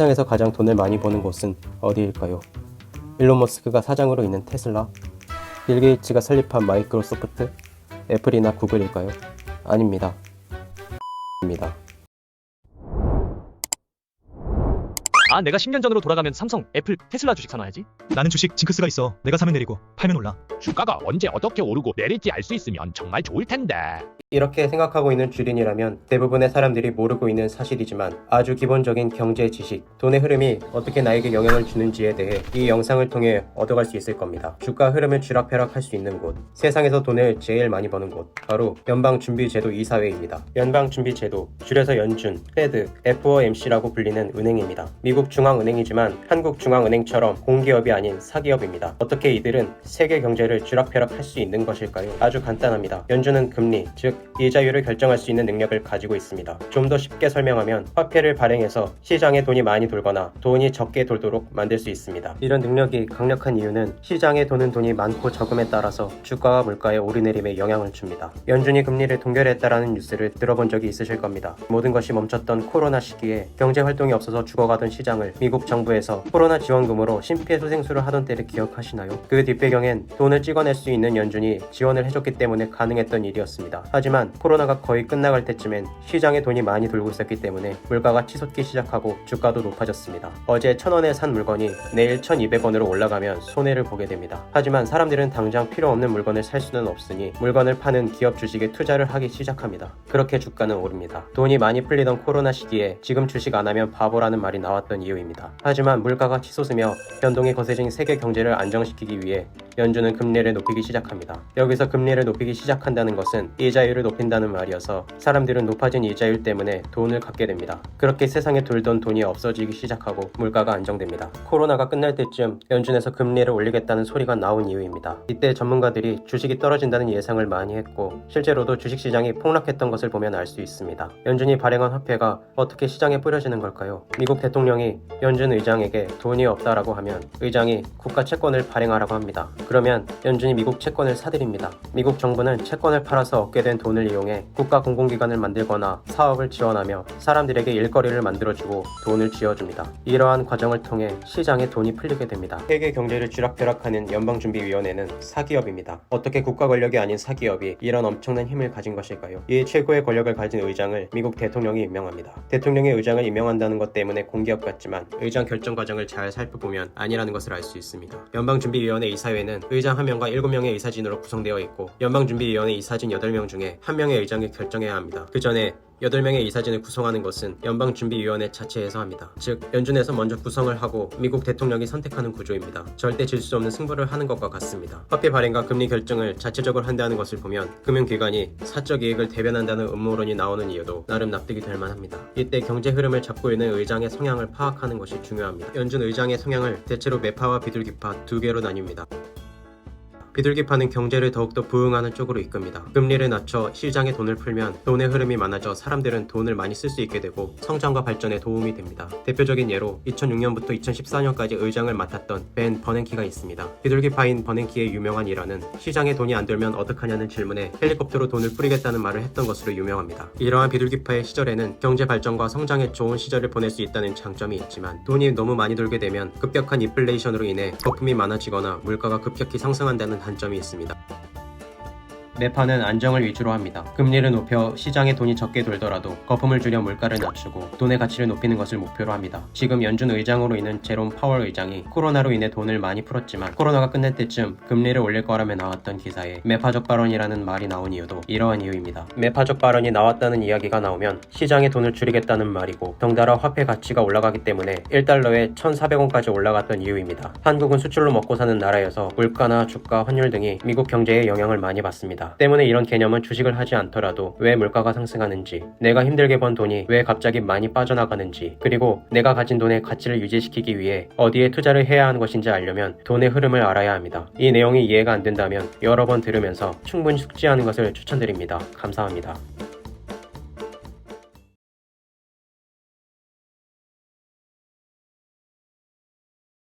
세상에서 가장 돈을 많이 버는 곳은 어디일까요? 일론 머스크가 사장으로 있는 테슬라? 빌 게이츠가 설립한 마이크로소프트? 애플이나 구글일까요? 아닙니다. 입니다. 내가 10년 전으로 돌아가면 삼성, 애플, 테슬라 주식 사놔야지. 나는 주식 징크스가 있어. 내가 사면 내리고 팔면 올라. 주가가 언제 어떻게 오르고 내릴지 알 수 있으면 정말 좋을 텐데. 이렇게 생각하고 있는 주린이라면 대부분의 사람들이 모르고 있는 사실이지만 아주 기본적인 경제 지식, 돈의 흐름이 어떻게 나에게 영향을 주는지에 대해 이 영상을 통해 얻어갈 수 있을 겁니다. 주가 흐름을 쥐락펴락할 수 있는 곳, 세상에서 돈을 제일 많이 버는 곳, 바로 연방준비제도 이사회입니다. 연방준비제도, 줄여서 연준, 페드, FOMC라고 불리는 은행입니다. 미국 중앙은행이지만 한국 중앙은행처럼 공기업이 아닌 사기업입니다. 어떻게 이들은 세계 경제를 쥐락펴락할 수 있는 것일까요? 아주 간단합니다. 연준은 금리, 즉 이자율을 결정할 수 있는 능력을 가지고 있습니다. 좀 더 쉽게 설명하면 화폐를 발행해서 시장에 돈이 많이 돌거나 돈이 적게 돌도록 만들 수 있습니다. 이런 능력이 강력한 이유는 시장에 도는 돈이 많고 적음에 따라서 주가와 물가의 오르내림에 영향을 줍니다. 연준이 금리를 동결했다라는 뉴스를 들어본 적이 있으실 겁니다. 모든 것이 멈췄던 코로나 시기에 경제 활동이 없어서 죽어가던 시장을 미국 정부에서 코로나 지원금으로 심폐소생술을 하던 때를 기억하시나요? 그 뒷배경엔 돈을 찍어낼 수 있는 연준이 지원을 해줬기 때문에 가능했던 일이었습니다. 하지만 코로나가 거의 끝나갈 때쯤엔 시장에 돈이 많이 돌고 있었기 때문에 물가가 치솟기 시작하고 주가도 높아졌습니다. 어제 1,000원에 산 물건이 내일 1,200원으로 올라가면 손해를 보게 됩니다. 하지만 사람들은 당장 필요 없는 물건을 살 수는 없으니 물건을 파는 기업 주식에 투자를 하기 시작합니다. 그렇게 주가는 오릅니다. 돈이 많이 풀리던 코로나 시기에 지금 주식 안 하면 바보라는 말이 나왔던 이유입니다. 하지만 물가가 치솟으며 변동이 거세진 세계 경제를 안정시키기 위해 연준은 금리를 높이기 시작합니다. 여기서 금리를 높이기 시작한다는 것은 이자율을 높인다는 말이어서 사람들은 높아진 이자율 때문에 돈을 갖게 됩니다. 그렇게 세상에 돌던 돈이 없어지기 시작하고 물가가 안정됩니다. 코로나가 끝날 때쯤 연준에서 금리를 올리겠다는 소리가 나온 이유입니다. 이때 전문가들이 주식이 떨어진다는 예상을 많이 했고 실제로도 주식시장이 폭락했던 것을 보면 알 수 있습니다. 연준이 발행한 화폐가 어떻게 시장에 뿌려지는 걸까요? 미국 대통령이 연준 의장에게 돈이 없다라고 하면 의장이 국가 채권을 발행하라고 합니다. 그러면 연준이 미국 채권을 사들입니다. 미국 정부는 채권을 팔아서 얻게 된 돈을 이용해 국가 공공기관을 만들거나 사업을 지원하며 사람들에게 일거리를 만들어주고 돈을 쥐어줍니다. 이러한 과정을 통해 시장에 돈이 풀리게 됩니다. 세계 경제를 쥐락펴락하는 연방준비위원회는 사기업입니다. 어떻게 국가 권력이 아닌 사기업이 이런 엄청난 힘을 가진 것일까요? 이 최고의 권력을 가진 의장을 미국 대통령이 임명합니다. 대통령이 의장을 임명한다는 것 때문에 공기업 같지만 의장 결정 과정을 잘 살펴보면 아니라는 것을 알 수 있습니다. 연방준비위원회 이사회는 의장 1명과 7명의 의사진으로 구성되어 있고 연방준비위원회 이사진 8명 중에 1명의 의장이 결정해야 합니다. 그 전에 8명의 이사진을 구성하는 것은 연방준비위원회 자체에서 합니다. 즉 연준에서 먼저 구성을 하고 미국 대통령이 선택하는 구조입니다. 절대 질 수 없는 승부를 하는 것과 같습니다. 화폐 발행과 금리 결정을 자체적으로 한다는 것을 보면 금융기관이 사적 이익을 대변한다는 음모론이 나오는 이유도 나름 납득이 될 만합니다. 이때 경제 흐름을 잡고 있는 의장의 성향을 파악하는 것이 중요합니다. 연준 의장의 성향을 대체로 매파와 비둘기파 두 개로 나뉩니다. 비둘기파는 경제를 더욱더 부흥하는 쪽으로 이끕니다. 금리를 낮춰 시장에 돈을 풀면 돈의 흐름이 많아져 사람들은 돈을 많이 쓸 수 있게 되고 성장과 발전에 도움이 됩니다. 대표적인 예로 2006년부터 2014년까지 의장을 맡았던 벤 버냉키가 있습니다. 비둘기파인 버냉키의 유명한 일화는 시장에 돈이 안 돌면 어떡하냐는 질문에 헬리콥터로 돈을 뿌리겠다는 말을 했던 것으로 유명합니다. 이러한 비둘기파의 시절에는 경제 발전과 성장에 좋은 시절을 보낼 수 있다는 장점이 있지만 돈이 너무 많이 돌게 되면 급격한 인플레이션으로 인해 거품이 많아지거나 물가가 급격히 상승한다는 단점이 있습니다. 매파는 안정을 위주로 합니다. 금리를 높여 시장에 돈이 적게 돌더라도 거품을 줄여 물가를 낮추고 돈의 가치를 높이는 것을 목표로 합니다. 지금 연준 의장으로 있는 제롬 파월 의장이 코로나로 인해 돈을 많이 풀었지만 코로나가 끝날 때쯤 금리를 올릴 거라며 나왔던 기사에 매파적 발언이라는 말이 나온 이유도 이러한 이유입니다. 매파적 발언이 나왔다는 이야기가 나오면 시장에 돈을 줄이겠다는 말이고 덩달아 화폐 가치가 올라가기 때문에 1달러에 1,400원까지 올라갔던 이유입니다. 한국은 수출로 먹고 사는 나라여서 물가나 주가, 환율 등이 미국 경제에 영향을 많이 받습니다. 때문에 이런 개념은 주식을 하지 않더라도 왜 물가가 상승하는지, 내가 힘들게 번 돈이 왜 갑자기 많이 빠져나가는지, 그리고 내가 가진 돈의 가치를 유지시키기 위해 어디에 투자를 해야 하는 것인지 알려면 돈의 흐름을 알아야 합니다. 이 내용이 이해가 안 된다면 여러 번 들으면서 충분히 숙지하는 것을 추천드립니다. 감사합니다.